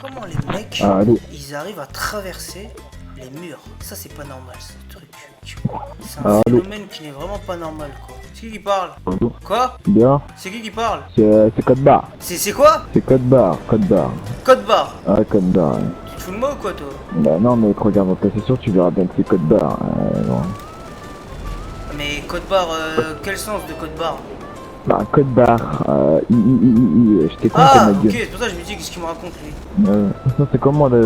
Comment les mecs, ils arrivent à traverser les murs? Ça c'est pas normal ce truc, tu vois. C'est un phénomène qui n'est vraiment pas normal quoi. C'est qui parle? Quoi? Bien. C'est qui parle? C'est code barre. C'est quoi? C'est code barre, code barre. Code barre? Ouais, code barre. Ouais. Tu te fous de moi ou quoi toi? Bah non, mais regarde dans ta session, tu verras bien que c'est code barre. Bon. Mais code barre, quel sens de code barre? Bah, code barre, je t'ai compris ma gueule. Ok, c'est pour ça que je me dis qu'est-ce qu'il me raconte lui. Non, c'est comment là,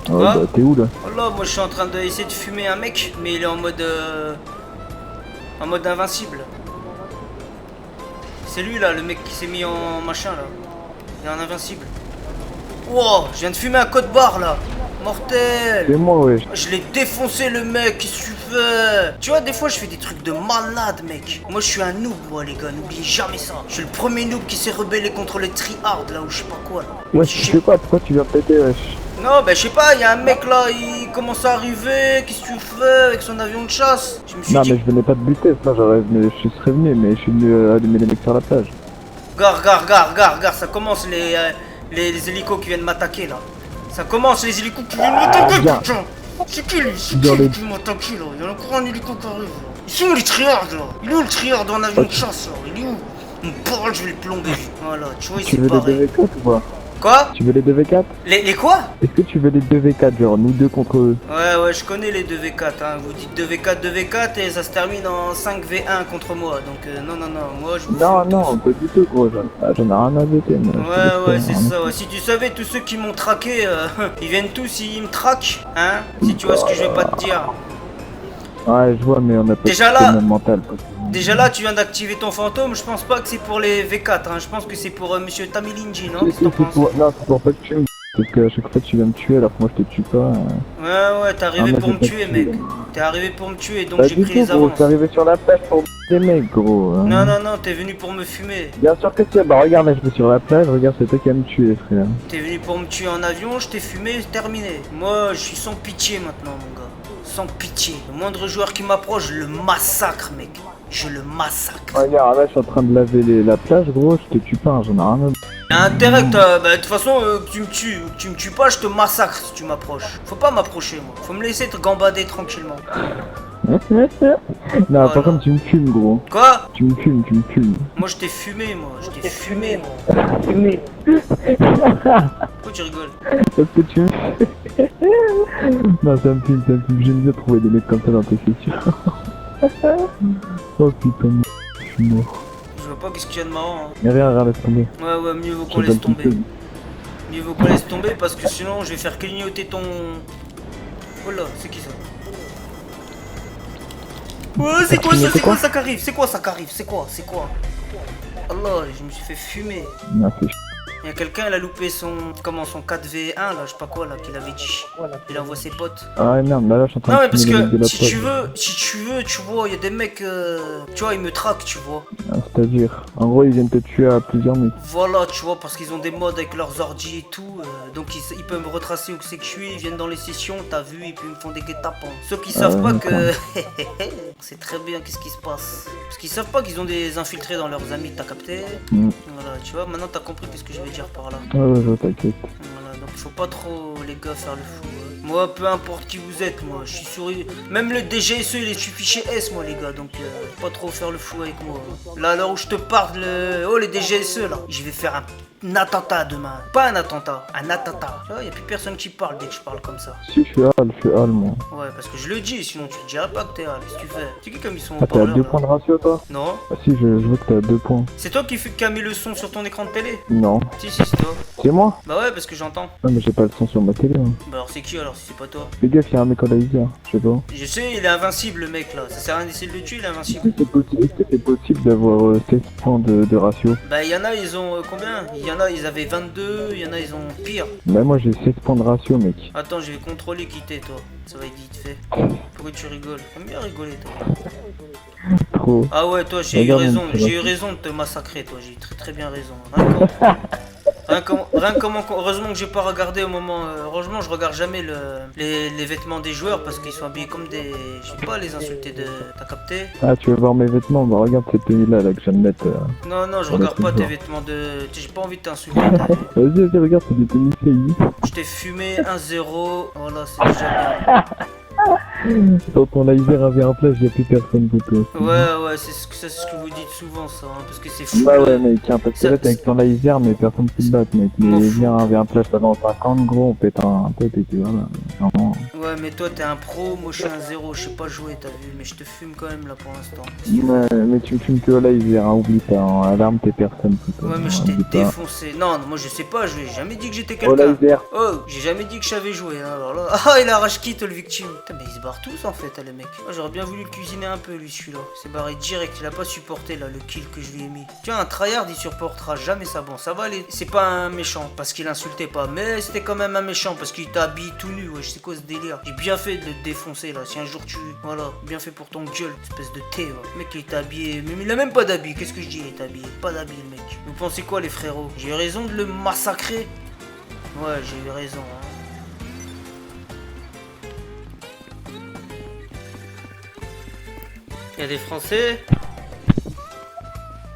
bah, t'es où là? Oh là, moi je suis en train d'essayer de fumer un mec, mais il est en mode invincible. C'est lui là, le mec qui s'est mis en machin là. Il est en invincible. Wow, je viens de fumer un code barre là. Mortel. C'est moi, ouais. Je l'ai défoncé le mec, qu'est-ce que tu fais? Tu vois, des fois je fais des trucs de malade mec. Moi je suis un noob moi les gars, n'oubliez jamais ça. Je suis le premier noob qui s'est rebellé contre les tri-hard là ou je sais pas quoi là. Ouais, je sais pas, pourquoi tu viens péter wesh? Non, bah je sais pas, il y a un mec là, il commence à arriver, qu'est-ce que tu fais avec son avion de chasse? Je me suis dit... mais je venais pas de buter, ça je serais venu, mais je suis venu allumer les mecs sur la plage. Regarde, ça commence les hélicos qui viennent m'attaquer là. Ça commence les hélicos qui viennent m'attaquer, putain. C'est qui lui? C'est qui lui qui m'attaque là? Il y a encore un hélico qui arrive là. Ils sont où les triards là? Il est où le triard en avion de chasse là? Il est où? On parle, je vais le plomber. Voilà, tu vois, Tu veux les 2v4 ou pas? Quoi? Tu veux les 2v4? Les quoi? Est-ce que tu veux les 2v4, genre nous deux contre eux? Ouais, je connais les 2v4, hein. Vous dites 2v4 et ça se termine en 5v1 contre moi. Donc non, moi je vous Non, pas du tout gros, j'en ai rien à voter moi. Ouais, c'est ça, ouais. Si tu savais, tous ceux qui m'ont traqué, ils viennent tous, ils me traquent, hein. Si tu vois ce que je veux pas te dire. Ouais, je vois, mais on a pas déjà le même mental. Déjà là, tu viens d'activer ton fantôme, je pense pas que c'est pour les V4, hein. Je pense que c'est pour monsieur Tamilinji, non? Non, c'est pour pas que tu me... Parce qu'à chaque fois tu viens me tuer alors que moi je te tue pas. Ouais, t'es arrivé pour me tuer, mec. T'es arrivé pour me tuer, donc j'ai pris les avances. T'es arrivé sur la plage pour des mecs, gros. Non, t'es venu pour me fumer. Bien sûr que tu es. Bah regarde, là je vais sur la plage, regarde, c'est toi qui vas me tuer, frère. T'es venu pour me tuer en avion, je t'ai fumé, terminé. Moi, je suis sans pitié maintenant, mon gars. Sans pitié. Le moindre joueur qui m'approche, je le massacre, mec. Je le massacre. Regarde, là je suis en train de laver la plage, gros, je te tue pas, j'en ai rien à... Y'a intérêt que de toute façon, que tu me tues ou que tu me tues pas, je te massacre si tu m'approches. Faut pas m'approcher, moi. Faut me laisser te gambader tranquillement. Non, voilà. Par contre, tu me fumes, gros. Quoi? Tu me fumes. Moi, je t'ai fumé, moi. Fumé. Pourquoi tu rigoles? Parce que tu me... Non, ça me fume. J'aime bien trouver des mecs comme ça dans tes sessions. Oh putain, je suis mort. Je vois pas qu'est-ce qu'il y a de marrant. Hein. Y'a rien, laisse tomber. Ouais, mieux vaut qu'on laisse tomber. Mieux vaut qu'on laisse tomber parce que sinon je vais faire clignoter ton... Oh là, c'est qui ça? Ouais, c'est quoi ça qui arrive? C'est quoi Oh là, je me suis fait fumer. Non, Il y a quelqu'un, il a loupé son 4v1 là, je sais pas quoi là, qu'il avait dit. Il envoie ses potes. Ah merde, là je suis en train non, de... mais parce que si tu veux, tu vois, il y a des mecs, tu vois, ils me traquent, tu vois. Ah, c'est-à-dire, en gros ils viennent te tuer à plusieurs mecs. Voilà, tu vois, parce qu'ils ont des mods avec leurs ordi et tout, donc ils peuvent me retracer où c'est que je suis, ils viennent dans les sessions, t'as vu, et puis ils me font des guet-apens. Ceux qui savent pas que... c'est très bien, qu'est-ce qui se passe. Parce qu'ils savent pas qu'ils ont des infiltrés dans leurs amis, t'as capté? Voilà, tu vois, maintenant t'as compris qu'est-ce que je vais dire par là. Ouais, je t'inquiète. Voilà, donc faut pas trop, les gars, faire le fou. Moi, peu importe qui vous êtes, moi, je suis souris. Même le DGSE, il est sur fichier S, moi, les gars, donc pas trop faire le fou avec moi. Là, à l'heure où je te parle, les DGSE, là, je vais faire un attentat demain. Pas un attentat, un attentat. Tu vois, y a plus personne qui parle dès que je parle comme ça. Si, je suis Hal, moi. Ouais, parce que je le dis, sinon tu te diras pas que t'es Hal. Qu'est-ce que tu fais? C'est qui comme ils sont Ah, t'es à 2 points de ratio, toi? Non. Ah si, je veux que t'es à 2 points. C'est toi qui a mis le son sur ton écran de télé? Non. Si, c'est toi. C'est moi? Bah ouais, parce que j'entends. Non, mais j'ai pas le son sur ma télé. Hein. Bah alors c'est qui alors? si c'est pas toi. Fais gaffe, y'a un mec en laser, je sais pas. Je sais, il est invincible le mec là. Ça sert à rien d'essayer de le tuer, il est Est-ce invincible. que c'est possible d'avoir 16 points de ratio? Bah, il y en a, ils ont combien? Il y en a, ils avaient 22, il y en a, ils ont pire. Bah moi j'ai 16 points de ratio, mec. Attends, je vais contrôler qui t'es, toi. Ça va être vite fait. Pourquoi tu rigoles? T'aimes bien rigoler, toi. Trop. Ah ouais, toi, j'ai eu Regarde raison. mon J'ai eu téléphone. raison de te massacrer, toi. J'ai eu très très bien raison. Rien que comment, heureusement que j'ai pas regardé au moment. Heureusement, je regarde jamais les vêtements des joueurs parce qu'ils sont habillés comme des. Je sais pas, les insulter de. T'as capté? Ah, tu veux voir mes vêtements? Bah regarde cette tenue là que je viens de mettre. Non, non, je On a regarde tout pas tes voir. vêtements de. J'ai pas envie de t'insulter. t'as vu. Vas-y, regarde, c'est des tenues CI. Je t'ai fumé 1-0. Voilà, c'est déjà bien. Quand ton laser avait un flash, y'a plus personne pour toi. Ouais, ouais, c'est ce que vous dites souvent, ça. Hein, parce que c'est fou. Bah ouais, mec, hein, parce que Ça- là t'es avec ton laser, mais personne ne se bat, mec. M'en Les fous. liens avaient un flash pendant 50, gros, on pète un tête et puis voilà. Vraiment. Ouais, mais toi, t'es un pro. Moi, je suis un 0. Je sais pas jouer, t'as vu. Mais je te fume quand même là pour l'instant. Ouais, mais tu me fumes que au laser, hein, oublie pas, hein, alarme t'es personne plutôt. Ouais, mais je hein, t'ai oublie pas. défoncé. Non, moi je sais pas jouer. J'ai jamais dit que j'étais Au quelqu'un. laser. Oh, j'ai jamais dit que je savais jouer. Hein, alors là. Ah, il a rage quitte le victime. Putain, mais ils se barrent tous en fait, hein, les mecs. Moi, j'aurais bien voulu le cuisiner un peu, lui, celui-là. Il s'est barré direct. Il a pas supporté là le kill que je lui ai mis. Tu vois, un tryhard, il supportera jamais ça. Bon, ça va aller. C'est pas un méchant parce qu'il insultait pas. Mais c'était quand même un méchant parce qu'il t'a habillé tout nu. Ouais, je sais quoi ce délire. J'ai bien fait de le défoncer là. Si un jour tu. Voilà, bien fait pour ton gueule. Espèce de thé, ouais. Le mec, il est habillé. Mais il a même pas d'habit. Qu'est-ce que je dis? Il est habillé. Pas d'habit, le mec. Vous pensez quoi, les frérots? J'ai eu raison de le massacrer? Ouais, j'ai eu raison, hein. Y'a des Français?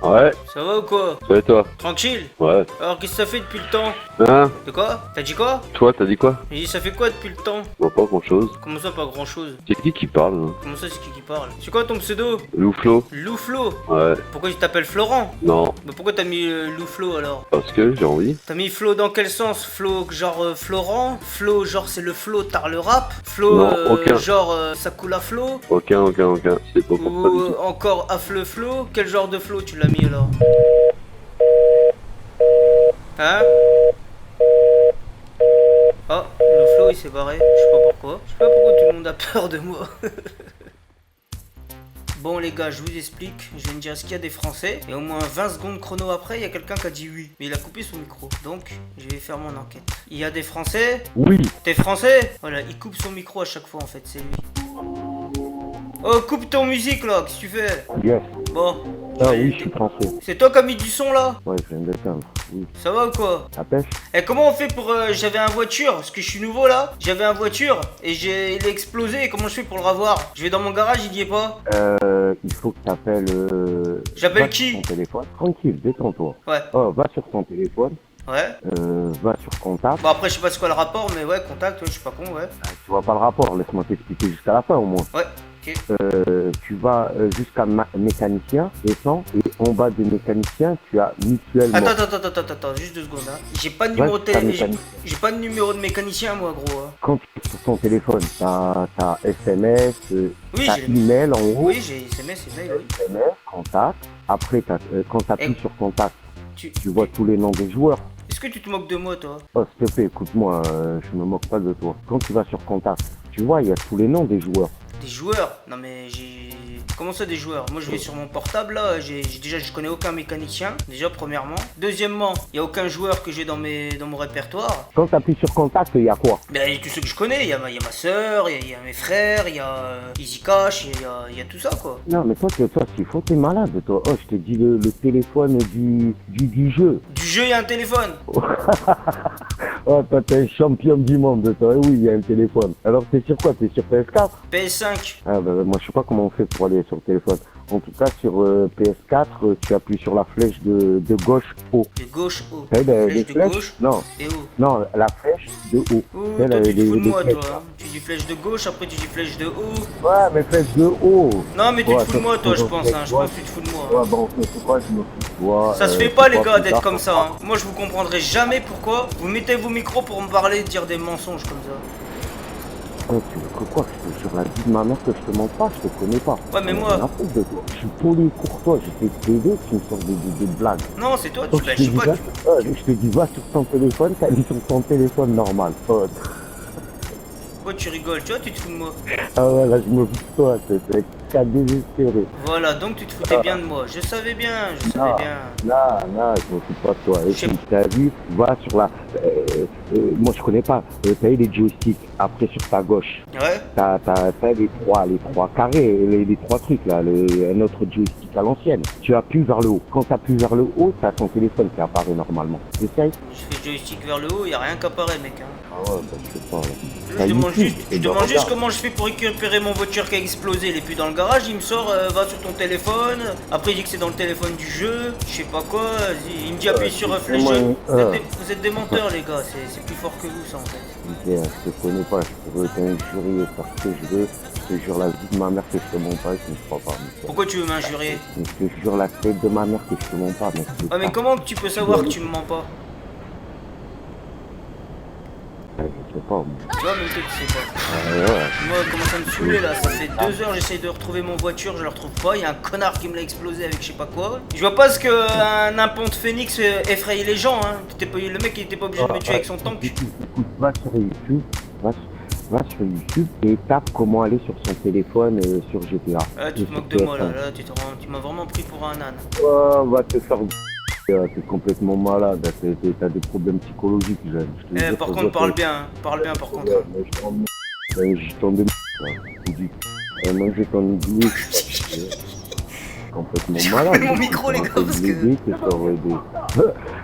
Ouais, Ça va ou quoi? ça va et toi? Tranquille? Ouais. Alors, qu'est-ce que ça fait depuis le temps? Hein? De quoi? T'as dit quoi? Toi, t'as dit quoi? J'ai dit, ça fait quoi depuis le temps? Bon, pas grand chose. Comment ça, pas grand chose? C'est qui parle? Hein? Comment ça, c'est qui parle? C'est quoi ton pseudo? Louflo? Louflo? Ouais. Pourquoi tu t'appelles Florent? Non, Bah, pourquoi t'as mis Louflo alors? parce que j'ai envie. T'as mis Flo dans quel sens? Flo genre Florent? Flo genre c'est le flow t'as le rap? Flo Non, aucun. genre ça coule à Flo? Aucun. C'est pas pour ça du Ou tout. encore Affle Flo? Quel genre de Flo tu l'as mis alors? Hein? Oh, le Flo il s'est barré, je sais pas pourquoi. Je sais pas pourquoi tout le monde a peur de moi. Bon les gars, je vous explique, je viens de dire est-ce qu'il y a des Français et au moins 20 secondes chrono après, il y a quelqu'un qui a dit oui. Mais il a coupé son micro, donc je vais faire mon enquête. Il y a des Français? Oui. T'es Français? Voilà, il coupe son micro à chaque fois en fait, c'est lui. Oh, coupe ton musique là, qu'est-ce que tu fais? Yes. Bon. Ah oui, je suis français. C'est toi qui as mis du son là? Ouais, je viens d'éteindre. Oui. Ça va ou quoi? La pêche? Et comment on fait pour... j'avais un voiture, parce que je suis nouveau là. J'avais un voiture et il a explosé. Et comment je fais pour le revoir? Je vais dans mon garage, il y est pas. Il faut que t'appelles. J'appelle va qui? sur ton téléphone. Tranquille, détends-toi. Ouais, Oh, va sur ton téléphone. ouais. Va sur contact. Bon après je sais pas c'est quoi le rapport, mais ouais, contact, ouais, je suis pas con, ouais. Tu vois pas le rapport, laisse-moi t'expliquer jusqu'à la fin au moins. Ouais, ok. Tu vas jusqu'à mécanicien, descends, et en bas des mécaniciens, tu as mutuellement. Attends, juste 2 secondes, hein. J'ai pas de numéro de t'as télé... mécanicien. J'ai pas de numéro de mécanicien, moi, gros. Hein. Quand tu es sur ton téléphone, t'as SMS, Oui, t'as j'ai... email en haut, Oui, j'ai SMS, email, oui. SMS, contact. Après, quand t'appuies Eh. sur contact, Tu... tu vois tous les noms des joueurs. Est-ce que tu te moques de moi, toi? Oh, s'il te plaît, écoute-moi, je me moque pas de toi. Quand tu vas sur contact, tu vois, il y a tous les noms des joueurs. Des joueurs? Non mais j'ai... Comment ça des joueurs? Moi je vais sur mon portable là, déjà je connais aucun mécanicien, déjà premièrement. Deuxièmement, il y a aucun joueur que j'ai dans mon répertoire. Quand t'appuies sur contact, il y a quoi? Ben il y a tous ceux que je connais, il y a ma soeur, il y a mes frères, il y a Easy Cash, il y a tout ça quoi. Non, mais toi, s'il faut, t'es malade, toi. Oh, je te dis le téléphone du jeu. Du jeu, il y a un téléphone. Oh, toi, t'es un champion du monde, toi. Oui, il y a un téléphone. Alors, t'es sur quoi? T'es sur PS4? PS5. Ah, bah, moi, je sais pas comment on fait pour aller sur le téléphone. En tout cas, sur PS4, tu appuies sur la flèche de gauche haut. De gauche haut. Tu sais, Flèche les de flèches? gauche Non, et haut. non, la flèche de haut. Oh, Tu sais, toi tu te fous de les moi flèches. toi. Hein. Tu dis flèche de gauche, après tu dis flèche de haut. Ouais, mais flèche de haut. Non mais tu Ouais, te fous de moi toi je pense, hein. Je ouais. pense que tu te fous de moi. Ouais, bon, c'est quoi, je me fous de toi. Ça se fait pas c'est les quoi, gars plus d'être tard, comme on ça. parle. Hein. Moi je vous comprendrai jamais pourquoi vous mettez vos micros pour me parler, dire des mensonges comme ça. Oh, tu veux que quoi? Je te jure la vie de ma mère que je te mens pas, je te connais pas. Ouais, mais moi- Rien à foutre de toi. Je suis poli courtois, je t'ai t'aider, tu me sors des blagues. Non c'est toi, Donc, bah, je sais pas. je te dis va sur ton téléphone, t'as dit sur ton téléphone normal. Oh, Pourquoi tu rigoles? Tu vois, tu te fous de moi. Ah ouais, là, je me fous de toi, c'est qu'à désespérer. Voilà, donc tu te foutais bien de moi. Je savais bien, je savais bien. Non, je me fous pas de toi. Je sais Écoute, t'as vu, va sur la... moi, je connais pas. T'as eu les joysticks. Après, sur ta gauche, Ouais. t'as les trois carrés, les trois trucs, là. Un autre joystick à l'ancienne. Tu appuies vers le haut. Quand tu appuies vers le haut, t'as ton téléphone qui apparaît normalement. Essaye. Je fais joystick vers le haut, y a rien qui apparaît, mec. Hein. Ah ouais, bah, je sais pas. Là. Je demande juste, regarde. comment je fais pour récupérer mon voiture qui a explosé. Il est plus dans le garage, il me sort, va sur ton téléphone. Après, il dit que c'est dans le téléphone du jeu. Je sais pas quoi. Il me dit appuie sur flèche. Vous êtes des menteurs, les gars. C'est plus fort que vous, ça en fait. Je te connais pas, je pourrais t'injurier faire ce que je veux. Je te jure la vie de ma mère que je te mens pas et que je ne crois pas. Pourquoi tu veux m'injurier? Je te jure la tête de ma mère que je te mens pas, mec. Ah, mais comment tu peux savoir que tu me mens pas? Je sais pas, moi. Tu vois, même toi, tu sais pas. Ouais. Moi, comment ça me saouler là? Ça fait 2 heures, j'essaye de retrouver mon voiture, je la retrouve pas. Il y a un connard qui me l'a explosé avec je sais pas quoi. Je vois pas ce que un pont de phénix effraye les gens, hein. Le mec, il était pas obligé de me tuer avec son tank. Écoute, va sur YouTube, va sur YouTube et tape comment aller sur son téléphone sur GTA. Ah, tu te moques de moi là, tu m'as vraiment pris pour un âne. Oh, va te faire... T'es complètement malade, t'as des problèmes psychologiques, jeune. Par contre, parle bien par contre. Je t'en demande, je dis, manger ton idée, complètement malade. Mon micro, les gars, parce que...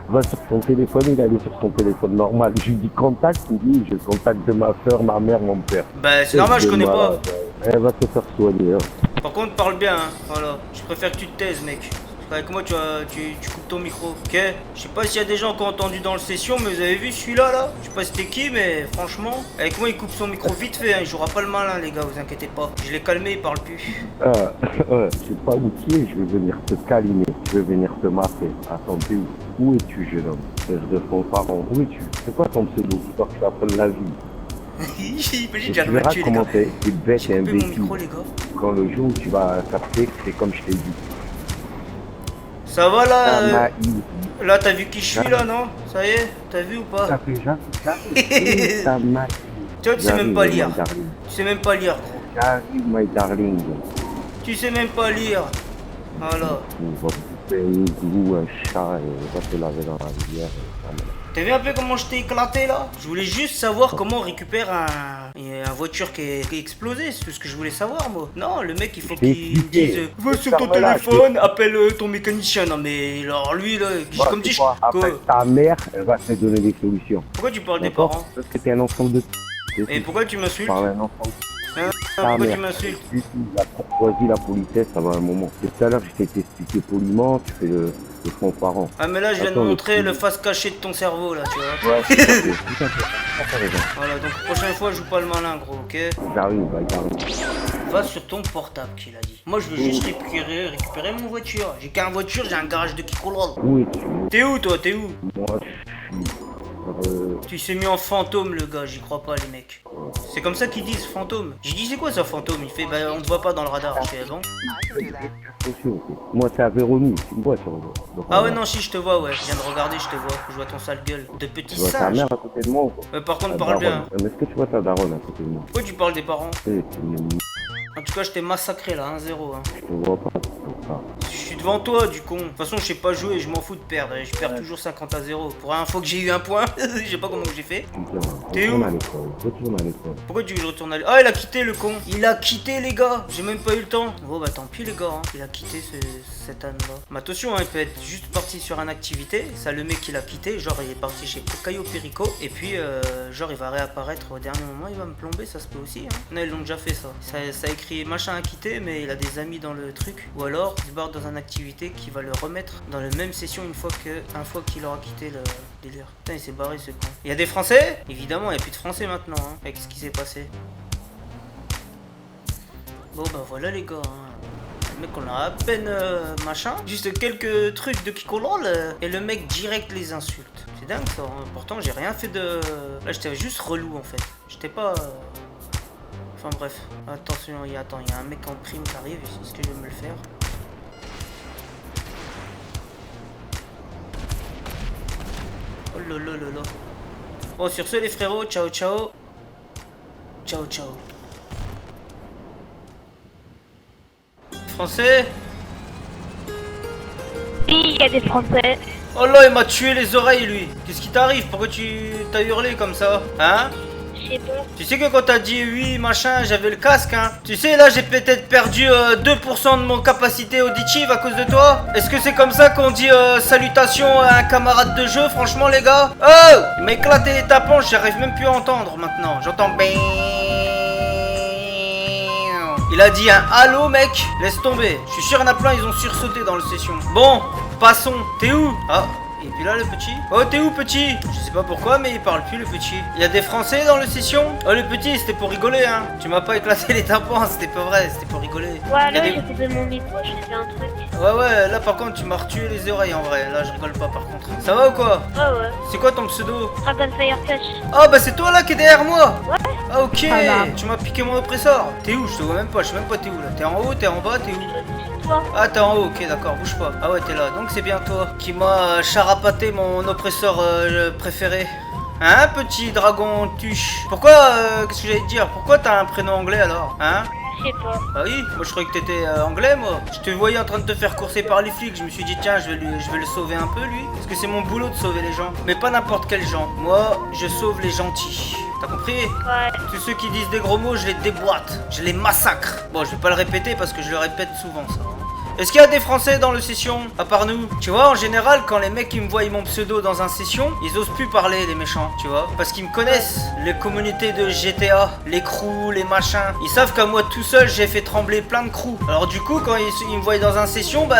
Va sur ton téléphone, il allait sur son téléphone normal. Je lui dis contact, il dit, j'ai le contact de ma soeur, ma mère, mon père. Bah, c'est normal, je connais pas. Elle va te faire soigner. Hein. Par contre, parle bien, hein. Voilà. Je préfère que tu te taises, mec. Avec moi, tu coupes ton micro, ok? Je sais pas s'il y a des gens qui ont entendu dans le session, mais vous avez vu celui-là, là? Je sais pas c'était qui, mais franchement, avec moi, il coupe son micro vite fait, hein. Il jouera pas le malin, les gars, vous inquiétez pas. Je l'ai calmé, il parle plus. Je sais pas où tu es, je vais venir te câliner, je vais venir te masser. Attends, t'es où? Où es-tu, jeune homme? Frère de ton parent, où es-tu? C'est quoi ton pseudo? Histoire que je t'appelle la vie. J'ai déjà le tuer, les gars. T'es bête et imbécile. Mon micro, les gars. Quand le jour où tu vas capter, c'est comme je t'ai dit. Ça va là là, t'as vu qui je suis là, non? Ça y est, t'as vu ou pas? Ça fait jamais ça. Tu vois, tu sais même pas lire. Tu sais même pas lire, gros. J'arrive, my darling. Tu sais même pas lire. Voilà. On va couper un igloo, un chat et on va te laver dans la rivière. T'as vu un peu comment je t'ai éclaté là? Je voulais juste savoir comment on récupère un voiture qui est explosée, c'est tout ce que je voulais savoir moi. Non, le mec il faut qu'il me dise va sur ton téléphone, appelle ton mécanicien. Non mais alors lui là, comme dit après ta mère, elle va te donner des solutions. Pourquoi tu parles des parents? Parce que t'es un enfant de... Et pourquoi tu m'insultes? Parle un enfant. Pourquoi tu m'insultes? La courtoisie, la politesse, ça va un moment. Tout à l'heure, je t'ai expliqué poliment, tu fais le front parent. Ah mais là, je viens de montrer le face caché de ton cerveau là, tu vois. Ouais, voilà, donc prochaine fois, je joue pas le malin, gros, ok? J'arrive. Va sur ton portable, qu'il a dit. Moi, je veux juste récupérer mon voiture. J'ai qu'un voiture, j'ai un garage de Kikola. Où es-tu? T'es où, toi? T'es où? Moi, je suis... Tu s'est mis en fantôme, le gars, j'y crois pas, les mecs. C'est comme ça qu'ils disent, fantôme. J'ai dit, c'est quoi ça, fantôme? Il fait, bah, on te voit pas dans le radar. Je fais, bon. Moi, c'est à Véronique, tu me vois sur le... Ah ouais, non, si, je te vois, ouais. Je viens de regarder, je te vois. Je vois ton sale gueule de petit tu vois ta singe. mère à côté de moi ou quoi? Par contre, parle bien. Est-ce que tu vois ta daronne à côté de moi? Pourquoi tu parles des parents? Je En tout cas, je t'ai massacré là, 1-0. Hein. te vois pas. Je suis devant toi, du con. De toute façon, je sais pas jouer, je m'en fous de perdre. Je perds toujours 50-0. Pour la fois que j'ai eu un point, je sais pas comment j'ai fait. T'es où? Retourne à l'école. Pourquoi tu veux que je retourne à l'école? Ah, il a quitté le con. Il a quitté, les gars. J'ai même pas eu le temps. Bon, bah tant pis, les gars. Hein. Il a quitté cet âne-là. Mais attention, hein, il peut être juste parti sur une activité. Ça, le mec, il a quitté. Genre, il est parti chez Caio Perico. Et puis, genre, il va réapparaître au dernier moment. Il va me plomber, ça se peut aussi. Hein. Non, ils l'ont déjà fait, ça. Ça écrit machin à quitter, mais il a des amis dans le truc. Ou alors, il se barre dans une activité qui va le remettre dans la même session une fois qu'il aura quitté le délire. Putain, il s'est barré, ce con. Il y a des Français? Évidemment, il n'y a plus de Français maintenant, hein, avec ce qui s'est passé. Bon, bah voilà, les gars. Hein. Le mec, on a à peine machin. Juste quelques trucs de Kikolol et le mec direct les insulte. C'est dingue, ça. Hein. Pourtant, j'ai rien fait de... Là, j'étais juste relou, en fait. J'étais pas... Enfin, bref. Attention, il y a un mec en prime qui arrive. Est-ce que je vais me le faire? Oh là là là là. Bon, sur ce, les frérots, ciao ciao. Ciao, ciao. Français? Oui, il y a des Français. Oh là, il m'a tué les oreilles, lui. Qu'est-ce qui t'arrive? Pourquoi tu t'as hurlé comme ça? Hein? Je sais pas. Tu sais que quand t'as dit oui, machin, j'avais le casque, hein? Tu sais, là, j'ai peut-être perdu 2% de mon capacité auditive à cause de toi? Est-ce que c'est comme ça qu'on dit salutations à un camarade de jeu, franchement, les gars? Oh! Il m'a éclaté les tapons, j'arrive même plus à entendre maintenant. J'entends bing. Il a dit un allô, mec? Laisse tomber. Je suis sûr, il y en a plein, ils ont sursauté dans le session. Bon, passons. T'es où? Ah. Et puis là le petit. Oh t'es où petit? Je sais pas pourquoi mais il parle plus le petit. Il y a des Français dans le session? Oh le petit c'était pour rigoler hein. Tu m'as pas éclaté les tympans, c'était pas vrai, c'était pour rigoler. Ouais, Il y a là, des- j'ai coupé mon micro, j'ai fait un truc. Ouais là par contre tu m'as retué les oreilles en vrai. Là je rigole pas par contre. Ça va ou quoi? Ah ouais. C'est quoi ton pseudo? Dragon Fire Touch. Oh bah c'est toi là qui est derrière moi. Ouais. Ah ok. Voilà. Tu m'as piqué mon oppresseur. T'es où? Je te vois même pas, je sais même pas t'es où là. T'es en haut, t'es en bas, t'es où? C'est toi. Ah t'es en haut, ok d'accord, bouge pas. Ah ouais t'es là, donc c'est bien toi qui m'a charapaté mon oppresseur préféré. Hein petit dragon tuche. Pourquoi, qu'est-ce que j'allais te dire? Pourquoi t'as un prénom anglais alors? Hein? Je sais pas. Ah oui, moi je croyais que t'étais anglais moi. Je te voyais en train de te faire courser par les flics, je me suis dit tiens je vais le sauver un peu lui. Parce que c'est mon boulot de sauver les gens. Mais pas n'importe quels gens. Moi je sauve les gentils. T'as compris? Ouais. Tous ceux qui disent des gros mots je les déboîte. Je les massacre. Bon je vais pas le répéter parce que je le répète souvent ça. Est-ce qu'il y a des Français dans le session, à part nous? Tu vois, en général, quand les mecs ils me voient mon pseudo dans un session, ils osent plus parler, les méchants, tu vois. Parce qu'ils me connaissent, les communautés de GTA, les crews, les machins. Ils savent qu'à moi tout seul, j'ai fait trembler plein de crews. Alors du coup, quand ils me voient dans un session, bah,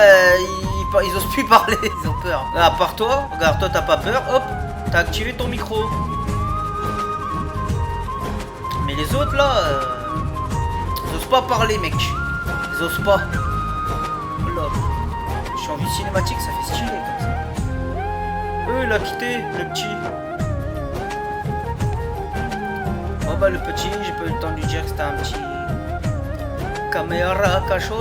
ils osent plus parler, ils ont peur. Là, à part toi, regarde, toi t'as pas peur, hop, t'as activé ton micro. Mais les autres là, ils osent pas parler, mec. Ils osent pas. Je suis en vue cinématique, ça fait stylé comme ça. Il a quitté, le petit. Oh bah le petit, j'ai pas eu le temps de lui dire que c'était un petit caméra cachos.